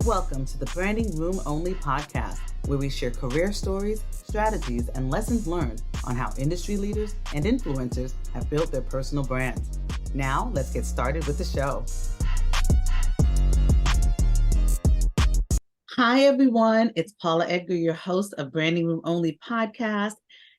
Welcome to the Branding Room Only podcast, where we share career stories, strategies, and lessons learned on how industry leaders and influencers have built their personal brands. Now, let's get started with the show. Hi, everyone. It's Paula Edgar, your host of Branding Room Only podcast,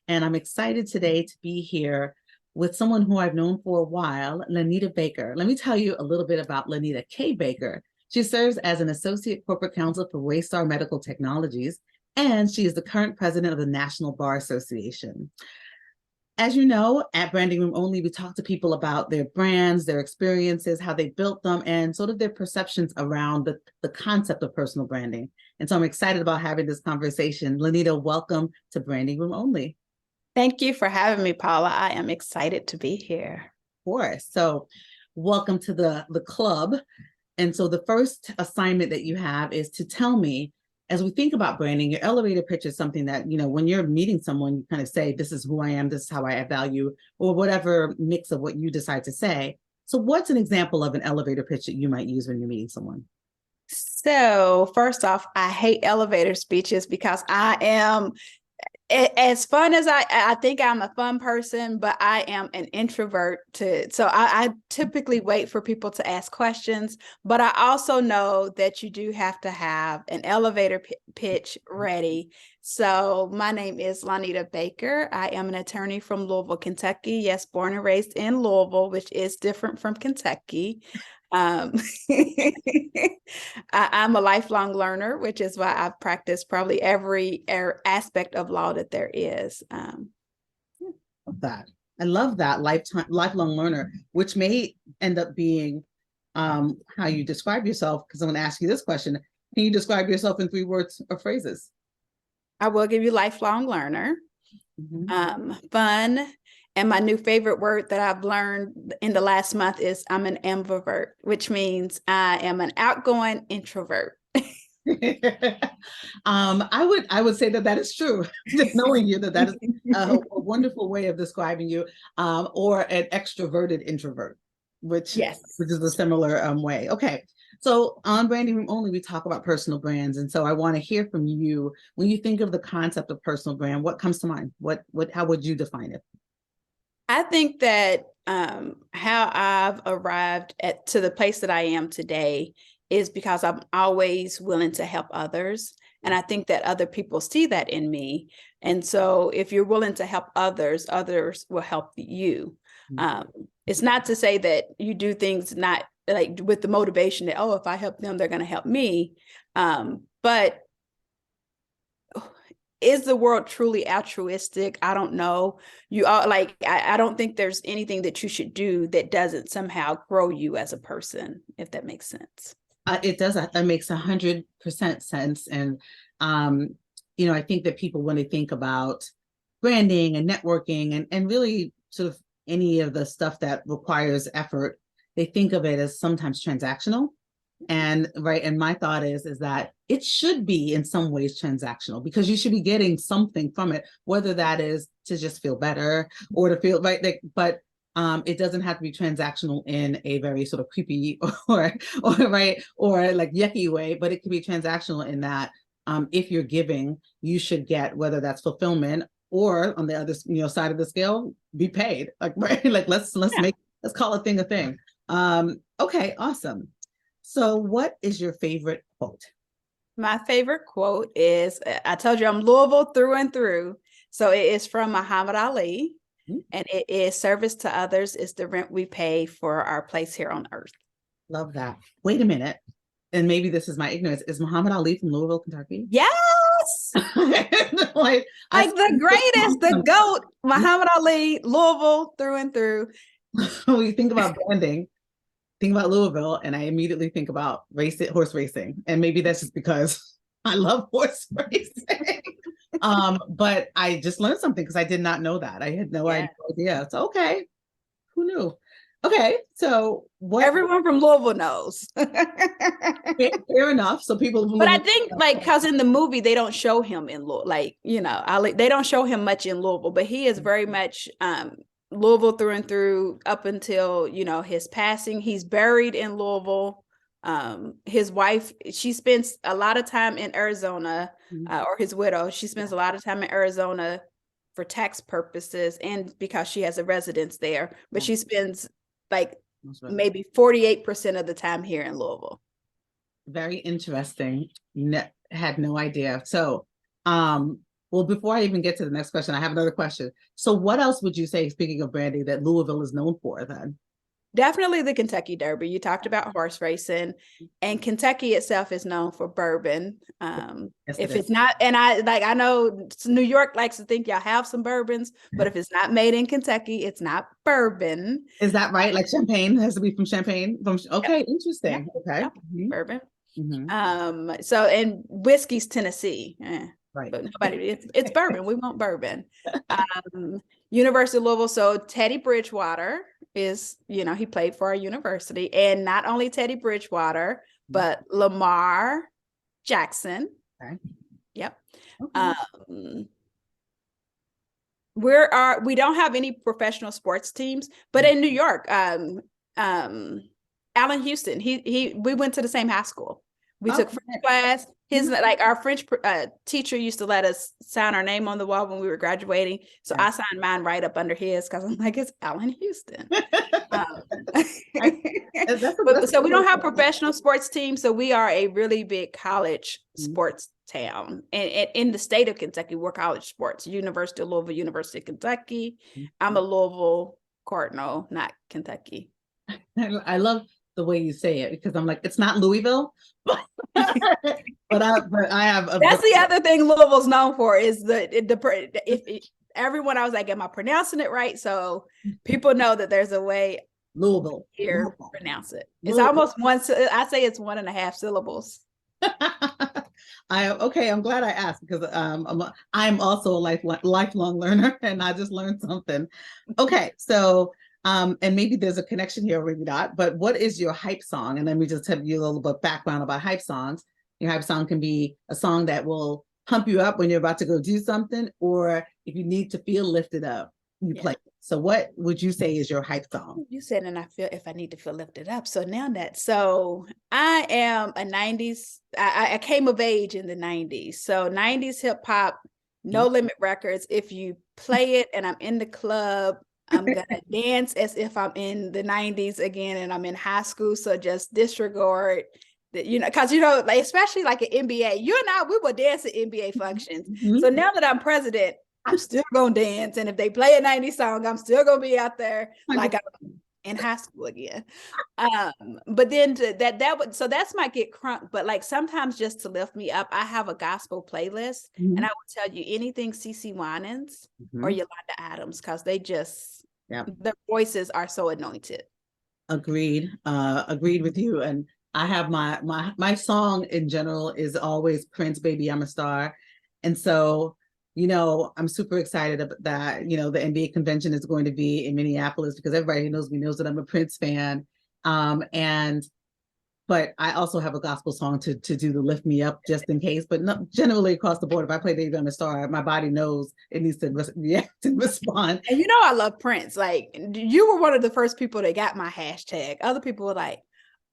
and I'm excited today to be here with someone who I've known for a while, Lonita Baker. Let me tell you a little bit about Lonita K. Baker. She serves as an associate corporate counsel for Waystar Medical Technologies, and she is the current president of the National Bar Association. As you know, at Branding Room Only, we talk to people about their brands, their experiences, how they built them, and sort of their perceptions around the concept of personal branding. And so I'm excited about having this conversation. Lonita, welcome to Branding Room Only. Thank you for having me, Paula. I am excited to be here. Of course. So welcome to the club. And so the first assignment that you have is to tell me, as we think about branding, your elevator pitch is something that, you know, when you're meeting someone, you kind of say, this is who I am, this is how I add value, or whatever mix of what you decide to say. So what's an example of an elevator pitch that you might use when you're meeting someone? So first off, I hate elevator speeches because I am, as fun as I think I'm a fun person, but I am an introvert so I typically wait for people to ask questions, but I also know that you do have to have an elevator pitch ready. So my name is Lonita Baker. I am an attorney from Louisville, Kentucky. Yes, born and raised in Louisville, which is different from Kentucky. I'm a lifelong learner, which is why I've practiced probably every aspect of law that there is. I love that lifelong learner, which may end up being how you describe yourself, because I'm going to ask you this question. Can you describe yourself in 3 words or phrases? I will give you lifelong learner, fun, and my new favorite word that I've learned in the last month is I'm an ambivert, which means I am an outgoing introvert. I would say that is true. Just knowing you, that is a wonderful way of describing you, or an extroverted introvert, which is a similar way. Okay. So on Branding Room Only, we talk about personal brands. And so I want to hear from you. When you think of the concept of personal brand, what comes to mind? How would you define it? I think that how I've arrived to the place that I am today is because I'm always willing to help others. And I think that other people see that in me. And so if you're willing to help others, others will help you. It's not to say that you do things not like with the motivation that, oh, if I help them, they're going to help me. But is the world truly altruistic? I don't know. You are like, I don't think there's anything that you should do that doesn't somehow grow you as a person, if that makes sense. It does. That makes 100% sense. And, I think that people, when they think about branding and networking and really sort of any of the stuff that requires effort, they think of it as sometimes transactional. And my thought is that it should be in some ways transactional, because you should be getting something from it, whether that is to just feel better or to feel right. But it doesn't have to be transactional in a very sort of creepy or like yucky way. But it can be transactional in that if you're giving, you should get, whether that's fulfillment or on the other side of the scale, be paid. Let's call a thing a thing. Okay, awesome. So what is your favorite quote? My favorite quote is, I told you I'm Louisville through and through. So it is from Muhammad Ali, and it is, service to others is the rent we pay for our place here on earth. Love that. Wait a minute. And maybe this is my ignorance. Is Muhammad Ali from Louisville, Kentucky? Yes. like the greatest, the GOAT, Muhammad Ali, Louisville through and through. When you think about branding, think about Louisville, and I immediately think about horse racing. And maybe that's just because I love horse racing. But I just learned something, because I did not know that. I had no idea. So, okay. Who knew? Okay. So everyone from Louisville knows. Fair enough. So people, but I think because in the movie, they don't show him in Louisville, they don't show him much in Louisville, but he is very much, Louisville through and through up until, his passing. He's buried in Louisville. His wife, she spends a lot of time in Arizona, or his widow, she spends a lot of time in Arizona for tax purposes and because she has a residence there, but she spends like maybe 48% of the time here in Louisville. Very interesting. Had no idea. So, well, before I even get to the next question, I have another question. So what else would you say, speaking of branding, that Louisville is known for then? Definitely the Kentucky Derby. You talked about horse racing, and Kentucky itself is known for bourbon. Yes, if it's not, and I know New York likes to think y'all have some bourbons, but if it's not made in Kentucky, it's not bourbon. Is that right? Like champagne has to be from Champagne? Okay, interesting. Yep. Okay. Yep. Bourbon. Mm-hmm. So, and whiskey's Tennessee. Right. But nobody, it's bourbon. We want bourbon. University of Louisville. So Teddy Bridgewater is, he played for our university, and not only Teddy Bridgewater, but Lamar Jackson. Okay. Yep. Okay. We don't have any professional sports teams, but in New York, Allen Houston, we went to the same high school. We took French class. Our French teacher used to let us sign our name on the wall when we were graduating. So I signed mine right up under his because I'm like, it's Allen Houston. So we don't have professional sports teams. So we are a really big college sports town. And in the state of Kentucky, we're college sports. University of Louisville, University of Kentucky. I'm a Louisville Cardinal, not Kentucky. I love the way you say it because I'm like, it's not Louisville, but I have. That's the other thing Louisville's known for is everyone. I was like, am I pronouncing it right? So people know that there's a way Louisville here pronounce it. It's almost one. I say it's 1.5 syllables. I'm glad I asked because I'm also a lifelong learner and I just learned something. Okay, so. And maybe there's a connection here, or maybe not, but what is your hype song? And let me just tell you a little bit background about hype songs. Your hype song can be a song that will pump you up when you're about to go do something, or if you need to feel lifted up, you play it. So what would you say is your hype song? You said, and I feel if I need to feel lifted up. So I am a 90s, I came of age in the 90s. So 90s hip hop, No Limit Records. If you play it and I'm in the club, I'm gonna dance as if I'm in the 90s again and I'm in high school. So just disregard that, because like especially like an NBA, you and I, we will dance at NBA functions. So now that I'm president, I'm still gonna dance. And if they play a 90s song, I'm still gonna be out there like I'm in high school again. But then so that's my get crunk. But like sometimes just to lift me up, I have a gospel playlist, and I will tell you anything CeCe Winans or Yolanda Adams, because they just their voices are so anointed. Agreed with you. And I have my song in general is always Prince, Baby I'm a Star. And so I'm super excited about that. The NBA convention is going to be in Minneapolis because everybody who knows me knows that I'm a Prince fan. But I also have a gospel song to do the lift me up just in case. But generally across the board, if I play Baby I'm a Star, my body knows it needs to react and respond. And I love Prince. Like you were one of the first people that got my hashtag. Other people were like,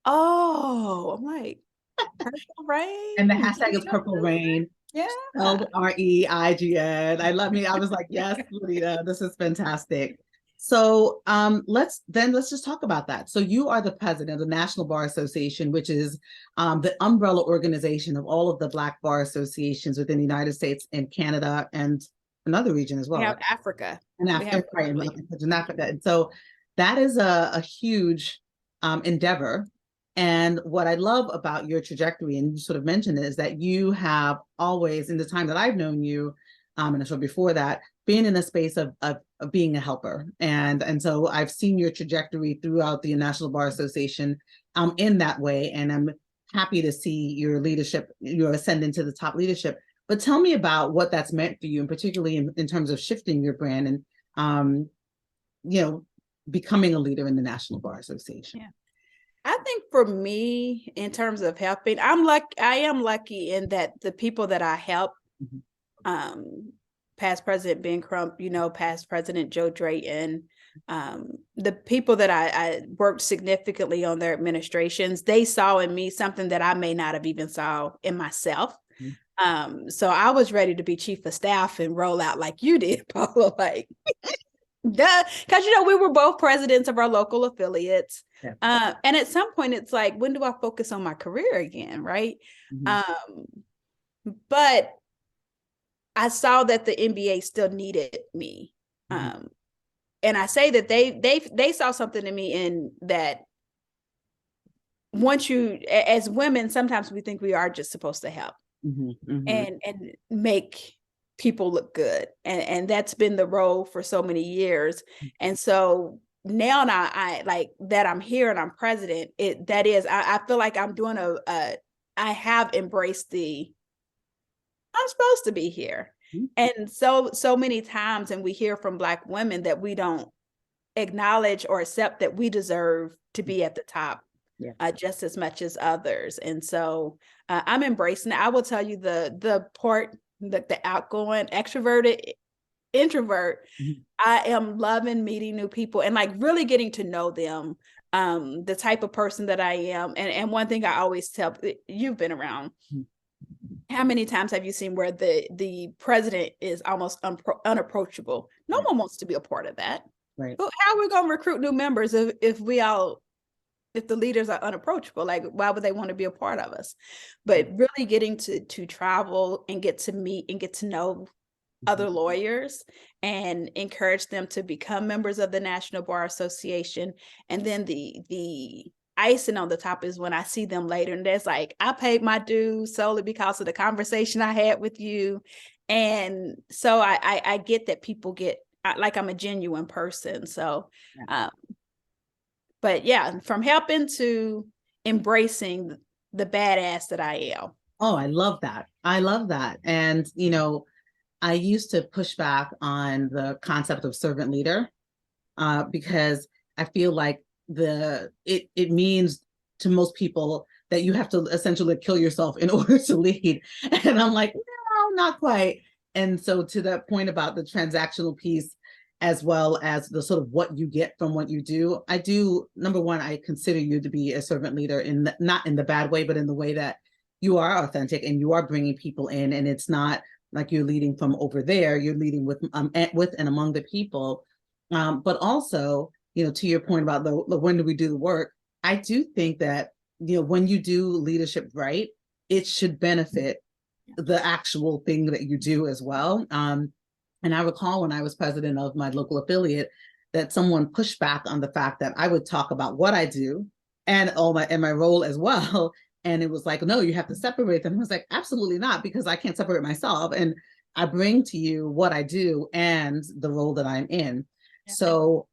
oh, I'm like, Purple Rain. And the hashtag is Purple Rain. Yeah. REIGN. I was like, yes, Lonita, this is fantastic. So let's just talk about that. So you are the president of the National Bar Association, which is the umbrella organization of all of the Black bar associations within the United States and Canada and another region as well. We have Africa. And Africa, right, in Africa. And so that is a huge endeavor. And what I love about your trajectory, and you sort of mentioned it, is that you have always, in the time that I've known you, and so before that, been in a space of being a helper. And so I've seen your trajectory throughout the National Bar Association in that way. And I'm happy to see your leadership, your ascending to the top leadership. But tell me about what that's meant for you, and particularly in terms of shifting your brand and, becoming a leader in the National Bar Association. Yeah. I think for me, in terms of helping, I am lucky in that the people that I help, past President Ben Crump, past President Joe Drayton, the people that I worked significantly on their administrations, they saw in me something that I may not have even saw in myself. So I was ready to be chief of staff and roll out like you did, Paula, like, duh, because we were both presidents of our local affiliates. And at some point it's like, when do I focus on my career again, right? But I saw that the NBA still needed me. And I say that they saw something in me in that once as women, sometimes we think we are just supposed to help and make people look good. And that's been the role for so many years. And so now I like that I'm here and I'm president, I feel like I'm doing I have embraced I'm supposed to be here. And so many times, and we hear from Black women that we don't acknowledge or accept that we deserve to be at the top just as much as others. And so I'm embracing it. I will tell you the outgoing, extroverted, introvert, I am loving meeting new people and like really getting to know them, the type of person that I am. And one thing I always tell, you've been around, how many times have you seen where the president is almost unapproachable? No one wants to be a part of that. Right. But how are we going to recruit new members if the leaders are unapproachable? Like, why would they want to be a part of us? But really getting to travel and get to meet and get to know other lawyers and encourage them to become members of the National Bar Association. And then the icing on the top is when I see them later and there's like, I paid my dues solely because of the conversation I had with you. And so I get that people get like I'm a genuine person. So, but yeah, from helping to embracing the badass that I am. Oh, I love that. I love that. And, I used to push back on the concept of servant leader because I feel like it means to most people that you have to essentially kill yourself in order to lead. And I'm like, no, not quite. And so to that point about the transactional piece, as well as the sort of what you get from what you do, number one, I consider you to be a servant leader not in the bad way, but in the way that you are authentic and you are bringing people in, and it's not like you're leading from over there, you're leading with and among the people. But also, to your point about the when do we do the work, I do think that, when you do leadership right, it should benefit the actual thing that you do as well. And I recall when I was president of my local affiliate that someone pushed back on the fact that I would talk about what I do and my role as well. And it was like, no, you have to separate them. I was like, absolutely not, because I can't separate myself. And I bring to you what I do and the role that I'm in. Yeah. So,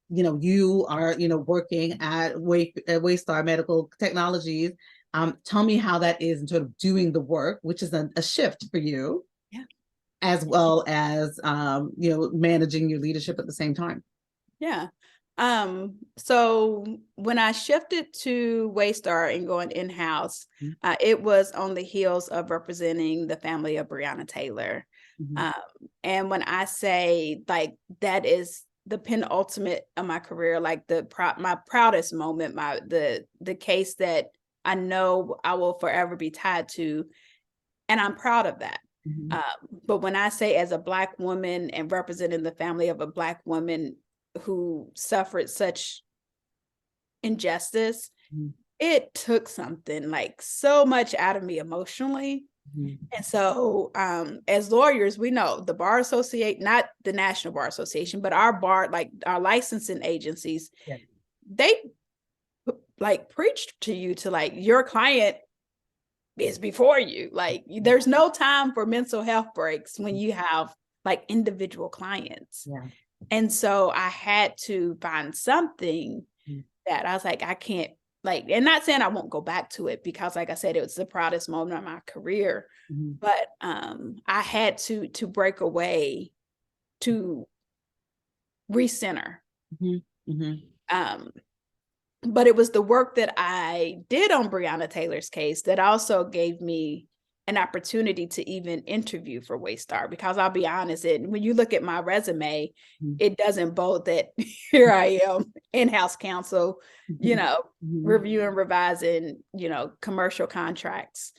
you are, working at Waystar Medical Technologies. Tell me how that is in sort of doing the work, which is a shift for you. Yeah. As well as, managing your leadership at the same time. Yeah. So when I shifted to Waystar and going in-house, it was on the heels of representing the family of Breonna Taylor. And when I say like, that is the penultimate of my career, like my proudest moment, the case that I know I will forever be tied to, and I'm proud of that. But when I say as a Black woman and representing the family of a Black woman who suffered such injustice, it took something like so much out of me emotionally. And so as lawyers, we know the Bar Association, not the National Bar Association, but our bar, like our licensing agencies, they like preached to you to like, your client is before you. Like, there's no time for mental health breaks when you have like individual clients. And so I had to find something that I was like, I can't, like, and not saying I won't go back to it, because like I said, it was the proudest moment of my career, but I had to break away to recenter. But it was the work that I did on Breonna Taylor's case that also gave me an opportunity to even interview for Waystar, because I'll be honest, when you look at my resume, it doesn't bode that here I am, in-house counsel, reviewing, revising, commercial contracts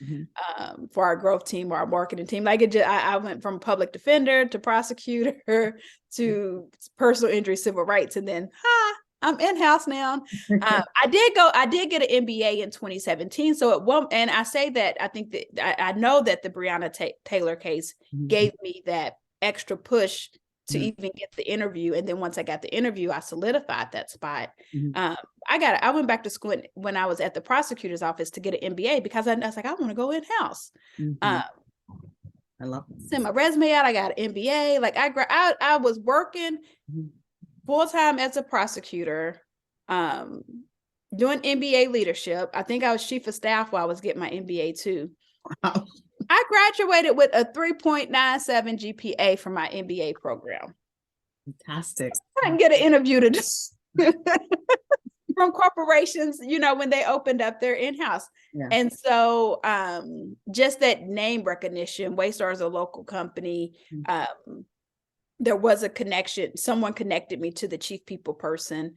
for our growth team or our marketing team. Like I went from public defender to prosecutor to personal injury, civil rights, and then I'm in-house now. I did get an MBA in 2017. So it won't, and I say that I think that I know that the Breonna Taylor case gave me that extra push to even get the interview. And then once I got the interview, I solidified that spot. I went back to school when I was at the prosecutor's office to get an MBA, because I was like, I want to go in-house. I love it. Sent my resume out. I got an MBA. Like I was working full-time as a prosecutor, doing MBA leadership. I think I was chief of staff while I was getting my MBA too. Wow. I graduated with a 3.97 GPA from my MBA program. Fantastic. I didn't get an interview to from corporations, when they opened up their in-house. Yeah. And so just that name recognition, Waystar is a local company. There was a connection. Someone connected me to the chief people person,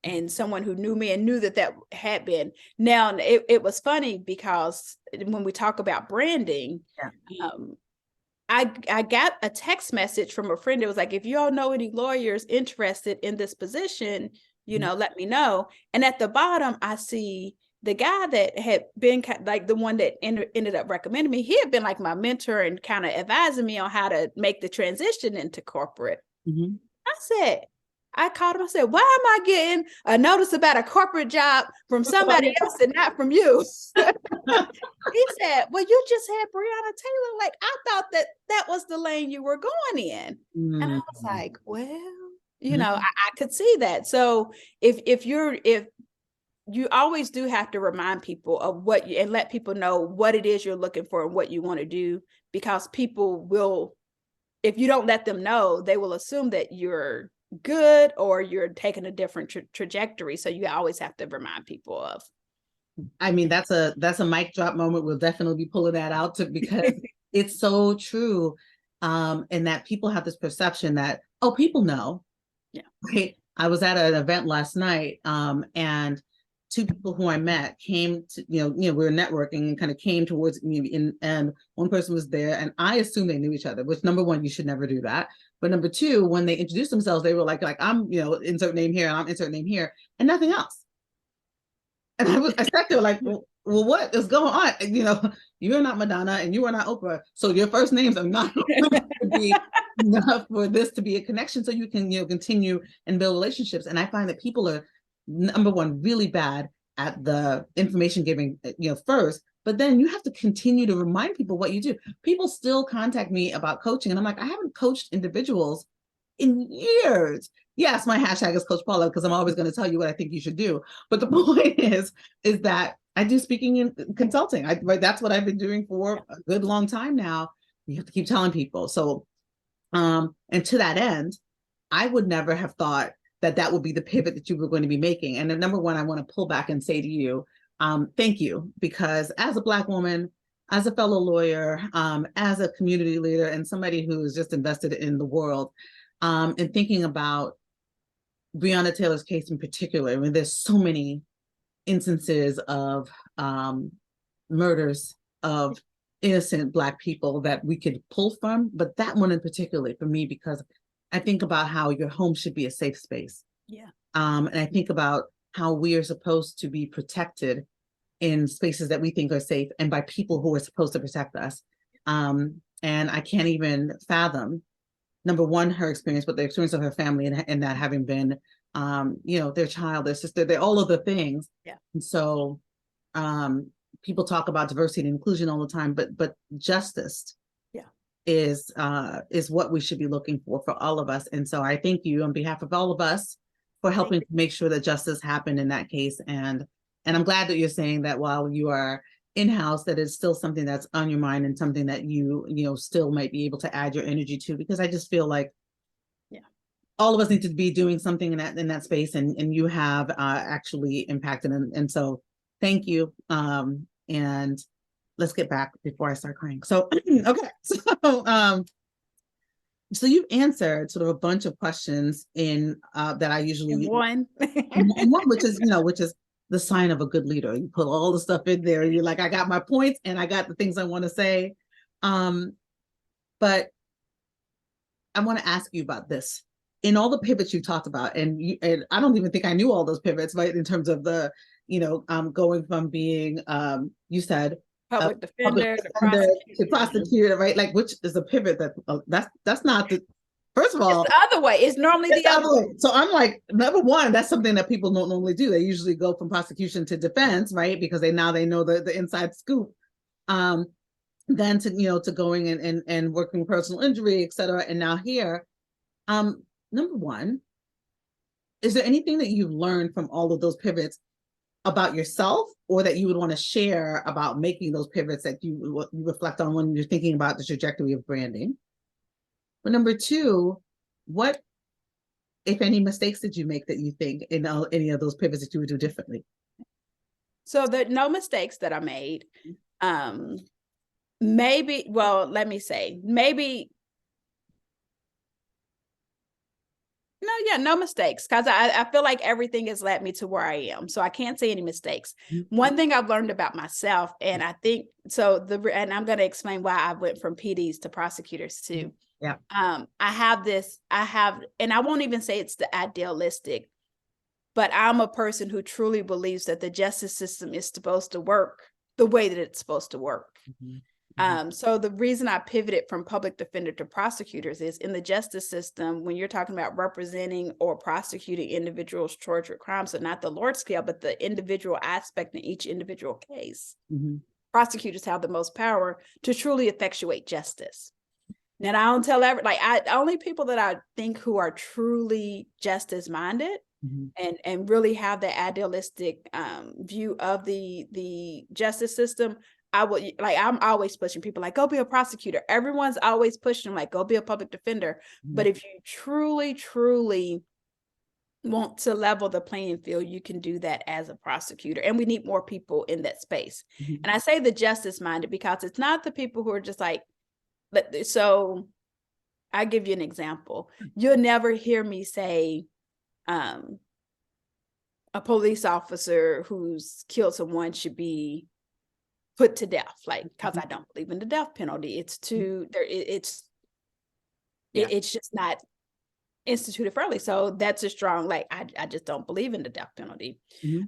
and someone who knew me and knew that had been. Now, it was funny because when we talk about branding, I got a text message from a friend. It was like, if you all know any lawyers interested in this position, let me know. And at the bottom, I see the guy that had been like the one that ended up recommending me. He had been like my mentor and kind of advising me on how to make the transition into corporate. I called him. I said, why am I getting a notice about a corporate job from somebody else and not from you? He said, well, you just had Breonna Taylor. Like, I thought that was the lane you were going in. And I was like, well, I could see that. So if you always do have to remind people of and let people know what it is you're looking for and what you want to do, because people will, if you don't let them know, they will assume that you're good or you're taking a different trajectory. So you always have to remind people of. I mean, that's a mic drop moment. We'll definitely be pulling that out because it's so true. And that people have this perception that, people know. Yeah. Right. I was at an event last night, and two people who I met came to, we were networking and kind of came towards me, and one person was there, and I assumed they knew each other, which, number one, you should never do that. But number two, when they introduced themselves, they were like I'm, insert name here, and I'm insert name here, and nothing else. And I sat there like, well, what is going on? You're not Madonna and you are not Oprah, so your first names are not going to be enough for this to be a connection, so you can, continue and build relationships. And I find that people are, number one, really bad at the information giving, first, but then you have to continue to remind people what you do. People still contact me about coaching, and I'm like, I haven't coached individuals in years. Yes, my hashtag is Coach Paula, because I'm always going to tell you what I think you should do. But the point is that I do speaking and consulting. That's what I've been doing for a good long time now. You have to keep telling people. So, and to that end, I would never have thought that would be the pivot that you were going to be making. And number one, I want to pull back and say to you, thank you, because as a Black woman, as a fellow lawyer, as a community leader, and somebody who is just invested in the world, and thinking about Breonna Taylor's case in particular, I mean, there's so many instances of murders of innocent Black people that we could pull from, but that one in particular for me, because I think about how your home should be a safe space. Yeah. And I think about how we are supposed to be protected in spaces that we think are safe and by people who are supposed to protect us. And I can't even fathom, number one, her experience, but the experience of her family and that having been, their child, their sister, they're all of the things. Yeah. And so people talk about diversity and inclusion all the time, but justice is what we should be looking for all of us. And so I thank you on behalf of all of us for helping to make sure that justice happened in that case. And I'm glad that you're saying that while you are in-house, that it's still something that's on your mind and something that you still might be able to add your energy to, because I just feel like all of us need to be doing something in that space, and you have actually impacted. And so thank you. And let's get back before I start crying. So, okay. So you've answered sort of a bunch of questions in that I usually One. and one, which is, which is the sign of a good leader. You put all the stuff in there. You're like, I got my points and I got the things I want to say. But I want to ask you about this. In all the pivots you talked about, and I don't even think I knew all those pivots, right? In terms of the, going from being, you said, Public defender, to prosecutor, right? Like, which is a pivot that's not the. First of all, it's the other way. It's normally the other way. So I'm like, number one, that's something that people don't normally do. They usually go from prosecution to defense, right? Because they know the inside scoop. Then to going and working personal injury, et cetera. And now here, number one, is there anything that you've learned from all of those pivots about yourself, or that you would want to share about making those pivots that you reflect on when you're thinking about the trajectory of branding? But number two, what, if any, mistakes did you make that you think in any of those pivots that you would do differently? So there no mistakes that I made. Maybe, well, let me say, maybe, no mistakes, because I feel like everything has led me to where I am. So I can't say any mistakes. Mm-hmm. One thing I've learned about myself, and I think, and I'm going to explain why I went from PDs to prosecutors too. Yeah. And I won't even say it's the idealistic, but I'm a person who truly believes that the justice system is supposed to work the way that it's supposed to work. Mm-hmm. So the reason I pivoted from public defender to prosecutors is in the justice system, when you're talking about representing or prosecuting individuals charged with crimes, so not the large scale, but the individual aspect in each individual case, mm-hmm. prosecutors have the most power to truly effectuate justice. And I don't tell only people that I think who are truly justice minded, mm-hmm. and really have the idealistic view of the justice system. I'm always pushing people like, go be a prosecutor. Everyone's always pushing like, go be a public defender. Mm-hmm. But if you truly, truly want to level the playing field, you can do that as a prosecutor. And we need more people in that space. Mm-hmm. And I say the justice minded because it's not the people who are just like, so I give you an example. You'll never hear me say, a police officer who's killed someone should be put to death, like, because I don't believe in the death penalty. It's just not instituted fairly. So that's a strong, I just don't believe in the death penalty. Mm-hmm.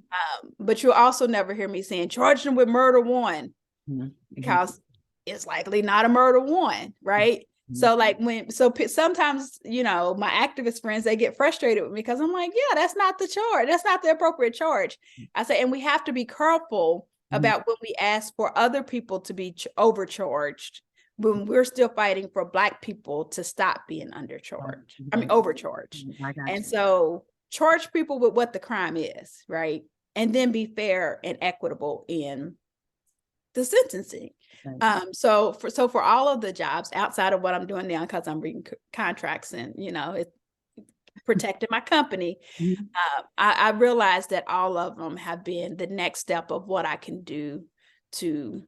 But you'll also never hear me saying charge them with murder one, mm-hmm. because it's likely not a murder one, right? Mm-hmm. So sometimes, my activist friends, they get frustrated with me because I'm like, yeah, that's not the charge. That's not the appropriate charge. I say, and we have to be careful about when we ask for other people to be overcharged, when we're still fighting for Black people to stop being undercharged. I mean, overcharged. And so charge people with what the crime is, right? And then be fair and equitable in the sentencing. Right. So for all of the jobs outside of what I'm doing now, because I'm reading contracts and, it's protecting my company, mm-hmm. I realized that all of them have been the next step of what I can do to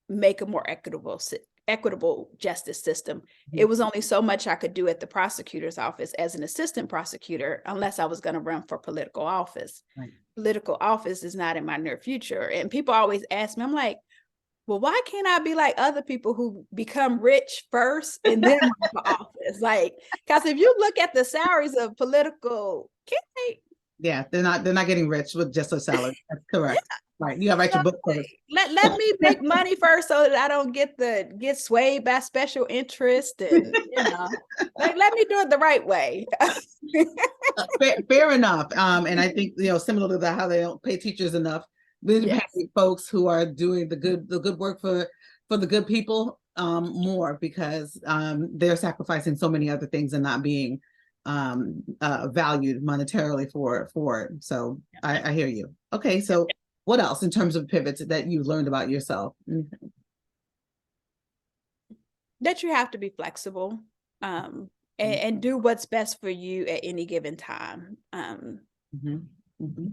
make a more equitable justice system. Mm-hmm. It was only so much I could do at the prosecutor's office as an assistant prosecutor, unless I was going to run for political office. Right. Political office is not in my near future. And people always ask me, I'm like, well, why can't I be like other people who become rich first and then run for office? Like, because if you look at the salaries of political candidates, yeah, they're not getting rich with just a salary. That's correct. Yeah. Right. You gotta write your book first. Let me make money first so that I don't get swayed by special interest, and let me do it the right way. Fair enough. And I think similar to how they don't pay teachers enough. We pay folks who are doing the good work for the good people more, because they're sacrificing so many other things and not being valued monetarily for it. So I hear you. Okay, so what else in terms of pivots that you learned about yourself? Mm-hmm. That you have to be flexible and do what's best for you at any given time. Mm-hmm. Mm-hmm.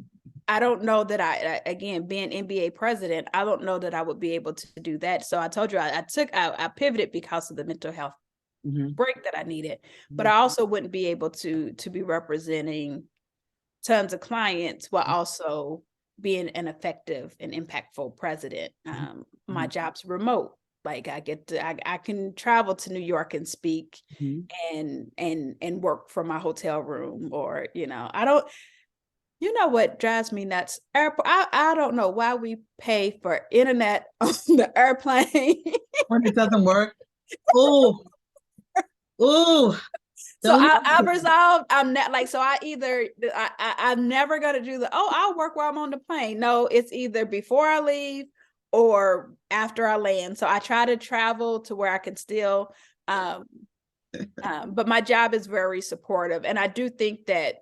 I don't know that again, being NBA president, I don't know that I would be able to do that. So I told you I pivoted because of the mental health break that I needed, but I also wouldn't be able to be representing tons of clients while also being an effective and impactful president. My job's remote. Like I can travel to New York and speak and work from my hotel room, or, I don't, what drives me nuts? I don't know why we pay for internet on the airplane. When it doesn't work. Oh, So I resolved, I'm not like, so I'm never going to do I'll work while I'm on the plane. No, it's either before I leave or after I land. So I try to travel to where I can still, but my job is very supportive. And I do think that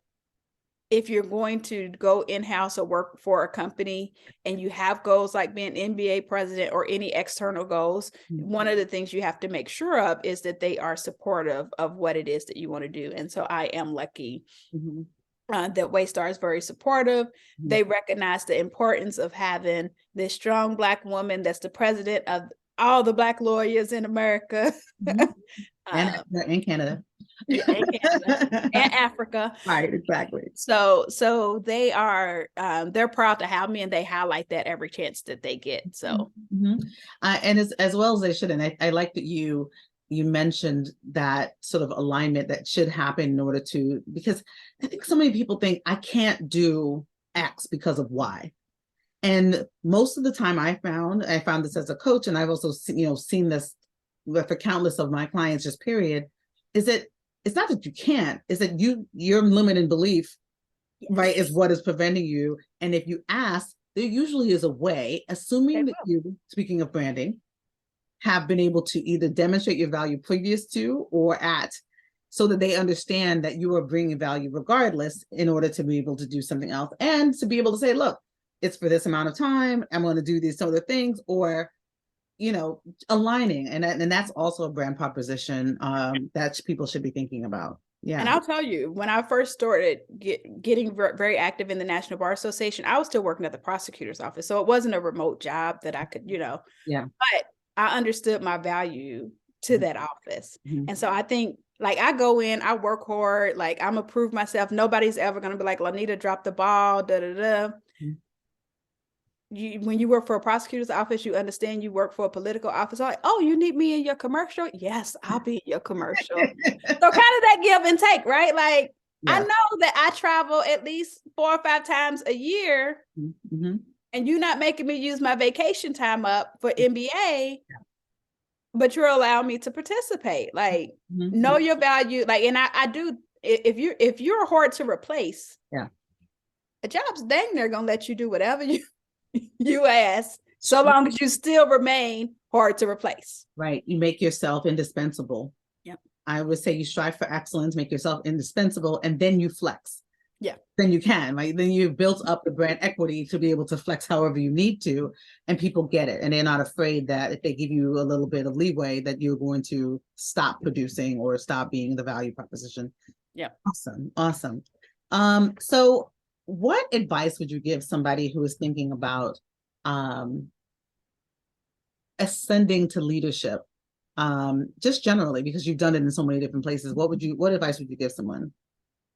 if you're going to go in-house or work for a company and you have goals like being NBA president or any external goals, one of the things you have to make sure of is that they are supportive of what it is that you want to do. And so I am lucky that Waystar is very supportive. They recognize the importance of having this strong Black woman that's the president of all the Black lawyers in America. And Canada. Yeah, and Canada and Africa. Right, exactly. So they are they're proud to have me, and they highlight that every chance that they get. So and as well as they should. And I like that you mentioned that sort of alignment that should happen in order to, because I think so many people think I can't do X because of Y. And most of the time I found this as a coach, and I've also seen this with a countless of my clients, just period, is that it's not that you can't, is that your limited belief, right, is what is preventing you. And if you ask, there usually is a way, assuming that you, speaking of branding, have been able to either demonstrate your value previous to or at, so that they understand that you are bringing value regardless, in order to be able to do something else and to be able to say, look, it's for this amount of time, I'm going to do these other things, or aligning. And that's also a brand proposition that people should be thinking about. Yeah. And I'll tell you, when I first started getting very active in the National Bar Association, I was still working at the prosecutor's office. So it wasn't a remote job that I could, yeah. But I understood my value to that office. And so I think, like, I go in, I work hard, like, I'm gonna prove myself. Nobody's ever gonna be like, Lonita dropped the ball, when you work for a prosecutor's office, you understand you work for a political office. Like, oh, you need me in your commercial? Yes, I'll be in your commercial. So kind of that give and take, right? Like, I know that I travel at least 4 or 5 times a year, and you're not making me use my vacation time up for NBA, but you're allowing me to participate. Like, know your value. Like, and I do, if you're hard to replace, a job's dang near gonna let you do whatever you ask, so long as you still remain hard to replace. Right. You make yourself indispensable. Yep. I would say you strive for excellence, make yourself indispensable, and then you flex. Yeah. Then you can, right? Then you've built up the brand equity to be able to flex however you need to, and people get it. And they're not afraid that if they give you a little bit of leeway, that you're going to stop producing or stop being the value proposition. Yeah. Awesome. So what advice would you give somebody who is thinking about ascending to leadership, just generally, because you've done it in so many different places? What advice would you give someone?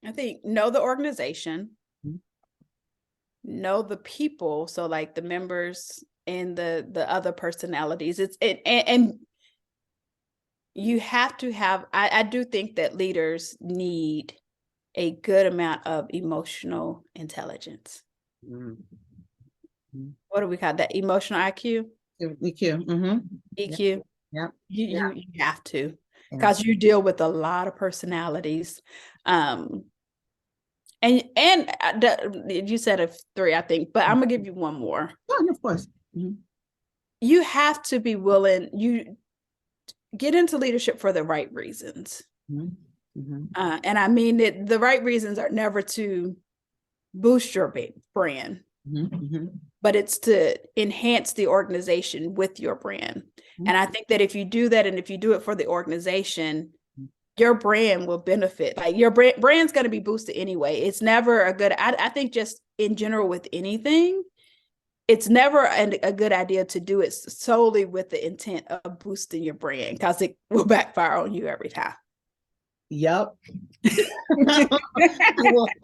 I think know the organization, know the people. So like the members and the other personalities. And you have to have, I do think that leaders need a good amount of emotional intelligence. What do we call that? Emotional IQ? EQ. EQ. Yeah. You have to, because you deal with a lot of personalities. And you said 3, I think, but I'm gonna give you one more. Oh, of course. You have to be willing. You get into leadership for the right reasons. And I mean that the right reasons are never to boost your brand, but it's to enhance the organization with your brand. And I think that if you do that, and if you do it for the organization, your brand will benefit. Like your brand's going to be boosted anyway. It's never a good, I think just in general with anything, it's never a good idea to do it solely with the intent of boosting your brand, because it will backfire on you every time. Yep. I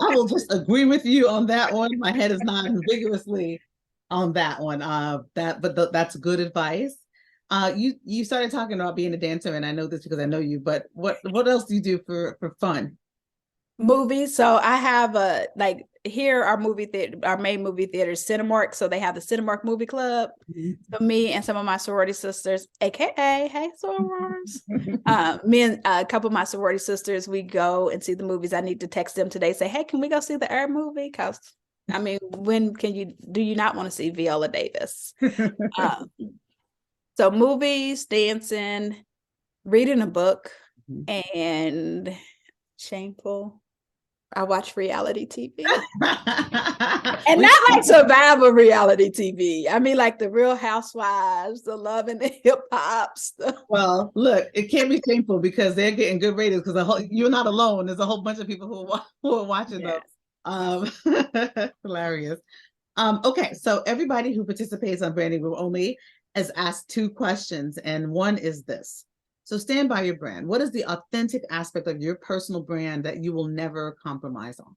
will just agree with you on that one. My head is nodding vigorously on that one. That's good advice. You started talking about being a dancer, and I know this because I know you, but what else do you do for fun? Movies. So I have like here our main movie theater is Cinemark. So they have the Cinemark Movie Club. So me and some of my sorority sisters, aka hey sorors, me and a couple of my sorority sisters, we go and see the movies. I need to text them today, say, hey, can we go see the Air movie? Because I mean, when do you not want to see Viola Davis? So movies, dancing, reading a book, and shameful, I watch reality TV. And not like survival reality TV. I mean like the Real Housewives, the Love and the Hip Hop stuff. Well, look, it can't be shameful because they're getting good ratings because you're not alone. There's a whole bunch of people who are watching them. Hilarious. Okay, so everybody who participates on Branding Room Only has asked 2 questions, and one is this. So stand by your brand. What is the authentic aspect of your personal brand that you will never compromise on?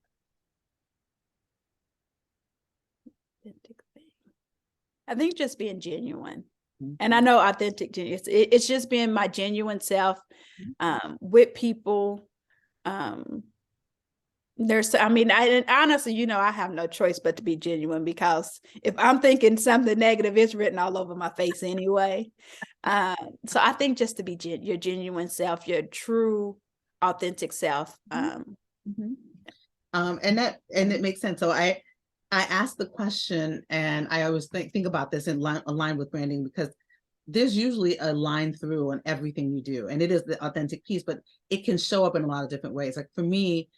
I think just being genuine. And I know authentic, it's just being my genuine self with people. I honestly, I have no choice but to be genuine, because if I'm thinking something negative, it's written all over my face anyway. So I think just to be your genuine self, your true, authentic self. And it makes sense. So I asked the question, and I always think about this in line with branding, because there's usually a line through on everything you do, and it is the authentic piece, but it can show up in a lot of different ways. Like for me,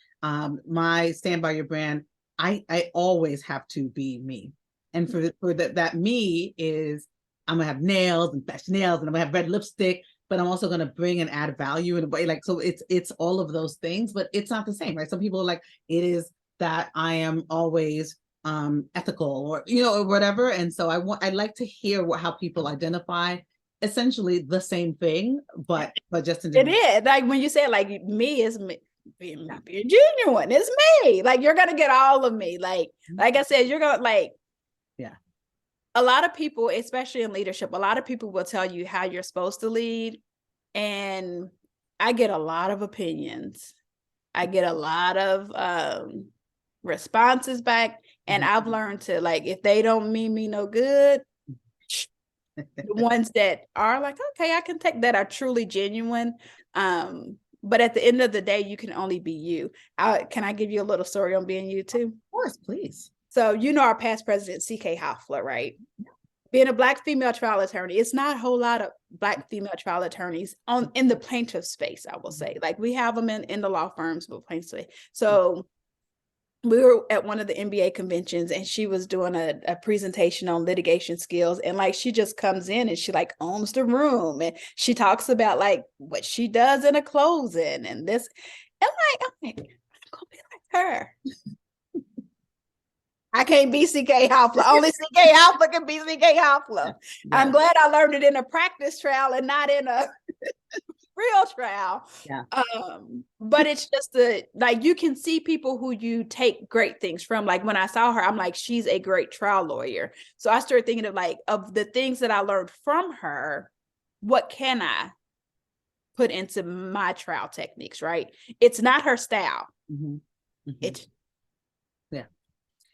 my stand by your brand, I always have to be me, and for that me is I'm gonna have nails and fashion nails, and I'm gonna have red lipstick, but I'm also gonna bring and add value in a way. Like, so it's all of those things, but it's not the same, right? Some people are like, it is that I am always ethical, or or whatever. And so I'd like to hear how people identify essentially the same thing, but just in it is like when you say like me is me, being genuine, it's me. Like you're gonna get all of me. Like I said, you're gonna a lot of people, especially in leadership, a lot of people will tell you how you're supposed to lead, and I get a lot of opinions. I get a lot of responses back, and I've learned to, like, if they don't mean me no good, the ones that are like, okay, I can take that, are truly genuine. But at the end of the day, you can only be you. Can I give you a little story on being you too? Of course, please. So our past president, C.K. Hoffler, right? Being a Black female trial attorney, it's not a whole lot of Black female trial attorneys in the plaintiff space, I will say. Like we have them in the law firms, but plaintiff. So we were at one of the NBA conventions, and she was doing a presentation on litigation skills, and like she just comes in and she like owns the room, and she talks about like what she does in a closing and this, and I'm gonna be like her. I can't be C.K. Hoffler. Only C.K. Hoffler can be C.K. Hoffler. Yeah. I'm glad I learned it in a practice trial and not in a real trial. Yeah. But it's just like you can see people who you take great things from. Like when I saw her, I'm like, she's a great trial lawyer. So I started thinking of the things that I learned from her. What can I put into my trial techniques? Right? It's not her style. It's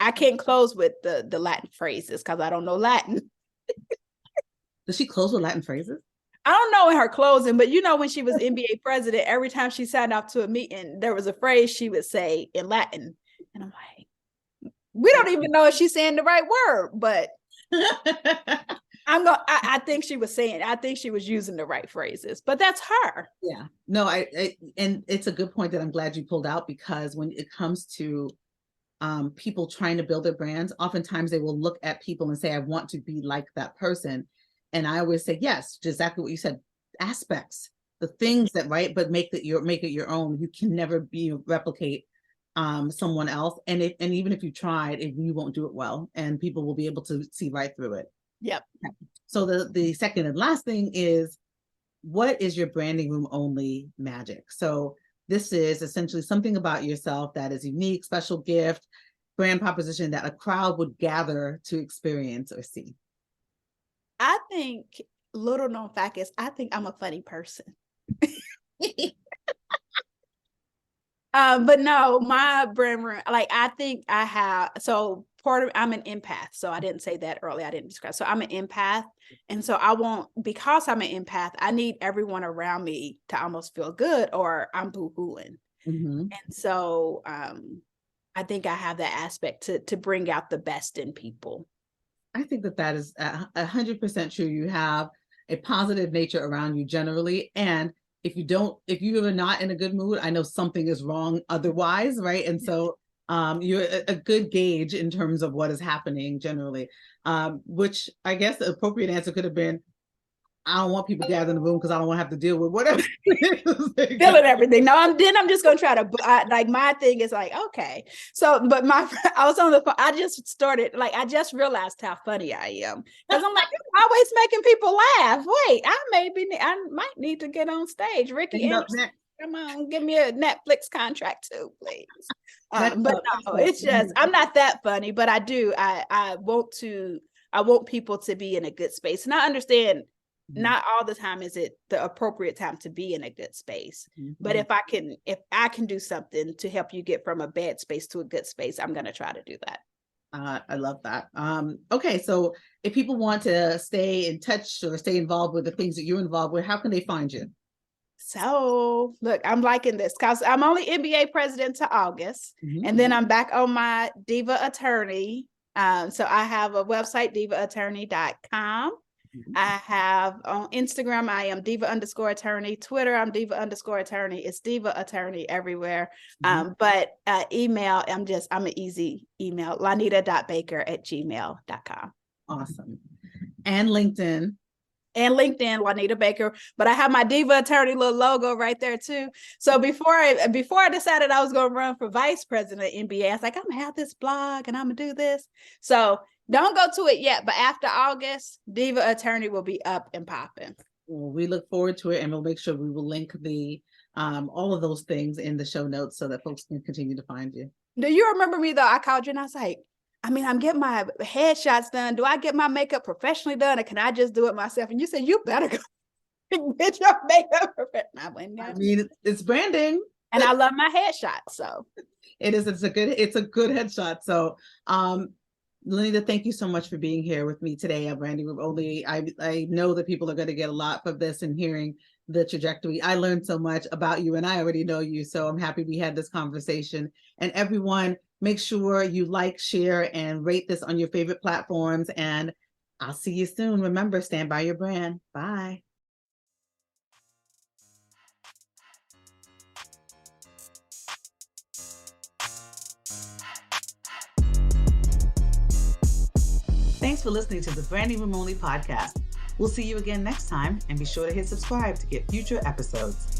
I can't close with the Latin phrases because I don't know Latin. Does she close with Latin phrases? I don't know in her closing, but when she was NBA president, every time she signed off to a meeting, there was a phrase she would say in Latin. And I'm like, we don't even know if she's saying the right word, but I think she was using the right phrases, but that's her. Yeah. No, and it's a good point that I'm glad you pulled out, because when it comes to people trying to build their brands, oftentimes they will look at people and say, I want to be like that person. And I always say, yes, exactly what you said, aspects the things that, right, but make it your own. You can never replicate someone else. And even if you tried, you won't do it well, and people will be able to see right through it. Yep. So the second and last thing is, what is your branding room only magic? So this is essentially something about yourself that is unique, special gift, brand proposition that a crowd would gather to experience or see. I think, little known fact is, I think I'm a funny person. But no, my brand room, like, I think I have, so I'm an empath. So I didn't say that earlier. I didn't describe. So I'm an empath. And so because I'm an empath, I need everyone around me to almost feel good, or I'm boo-hooing. Mm-hmm. And so I think I have that aspect to bring out the best in people. I think that is 100% true. You have a positive nature around you generally. And if you are not in a good mood, I know something is wrong otherwise, right? And so you're a good gauge in terms of what is happening generally, which I guess the appropriate answer could have been, I don't want people gathered in the room because I don't want to have to deal with whatever. Feeling everything. No, I'm just going to try to, like, my thing is like, okay. So, but I was on the phone. I just realized how funny I am. Because I'm like, I'm always making people laugh. Wait, I might need to get on stage. Ricky Anderson, come on, give me a Netflix contract too, please. But no, it's just, I'm not that funny, but I want people to be in a good space. And I understand, not all the time is it the appropriate time to be in a good space. Mm-hmm. But if I can do something to help you get from a bad space to a good space, I'm going to try to do that. I love that. Okay. So if people want to stay in touch or stay involved with the things that you're involved with, how can they find you? So look, I'm liking this because I'm only NBA president to August. Mm-hmm. And then I'm back on my Diva Attorney. So I have a website, divaattorney.com. Mm-hmm. I have on Instagram, I am diva_attorney. Twitter, I'm diva_attorney. It's Diva Attorney everywhere. Mm-hmm. But email, I'm an easy email, lonita.baker@gmail.com. Awesome. And LinkedIn. Lonita Baker, but I have my Diva Attorney little logo right there too. So before I decided I was going to run for vice president of NBA, I was like, I'm gonna have this blog and I'm gonna do this. So don't go to it yet, but after August, Diva Attorney will be up and popping. Well, we look forward to it, and we'll make sure we will link the all of those things in the show notes so that folks can continue to find you. Do you remember me though? I called you and I was like, I'm getting my headshots done. Do I get my makeup professionally done, or can I just do it myself? And you said, you better go get your makeup professionally. It's branding. And I love my headshot. So it is. It's a good headshot. So Lonita, thank you so much for being here with me today at Branding Room Only. I know that people are going to get a lot from this and hearing the trajectory. I learned so much about you, and I already know you, so I'm happy we had this conversation. And everyone, make sure you like, share, and rate this on your favorite platforms. And I'll see you soon. Remember, stand by your brand. Bye. Thanks for listening to the Branding Room Only podcast. We'll see you again next time, and be sure to hit subscribe to get future episodes.